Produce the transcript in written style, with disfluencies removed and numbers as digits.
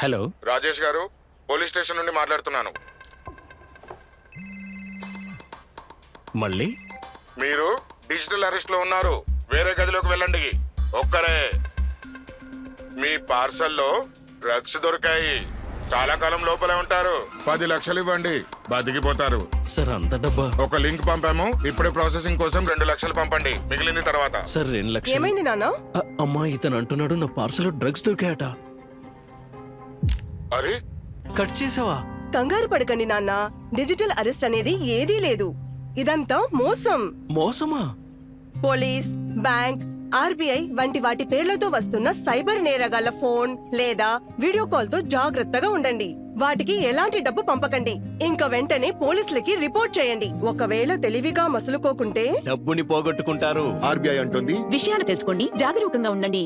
Hello Rajesh గారు, police station నుండి మాట్లాడుతున్నాను. మళ్ళీ మీరు డిజిటల్ అరెస్ట్ లో ఉన్నారు. వేరే గదిలోకి వెళ్ళండి. ఒక్కరే. మీ పార్సల్లో డ్రగ్స్ దొరికాయి. చాలా కాలం లోపలే ఉంటారు. 10 లక్షలు ఇవ్వండి, బతికిపోతారు. సార్ అంత డబ్బా? ఒక లింక్ పంపాము, ఇప్పుడే ప్రాసెసింగ్ కోసం 2 లక్షలు పంపండి, మిగిలింది తర్వాత. సార్ 2 లక్షలు. ఏమైంది నాన్న? అమ్మా, ఇతను అంటున్నాడు నా పార్సల్ డ్రగ్స్ దొరికాయట. అరే, కట్ చేసావా? కంగారు పడకండి నాన్న, డిజిటల్ అరెస్ట్ అనేది ఏదీ లేదు. ఇదంతా మోసం. మోసమా? పోలీస్, బ్యాంక్, ఆర్బీఐ వంటి వాటి పేర్లతో వస్తున్న సైబర్ నేరగాళ్ల ఫోన్ లేదా వీడియో కాల్ తో జాగ్రత్తగా ఉండండి. వాటికి ఎలాంటి డబ్బు పంపకండి. ఇంకా వెంటనే పోలీసులకి రిపోర్ట్ చేయండి. ఒకవేళ తెలివిగా మసులుకోకుంటే డబ్బుని పోగొట్టుకుంటారు. ఆర్బీఐ అంటుంది, విషయాలు తెలుసుకోండి, జాగరూకంగా ఉండండి.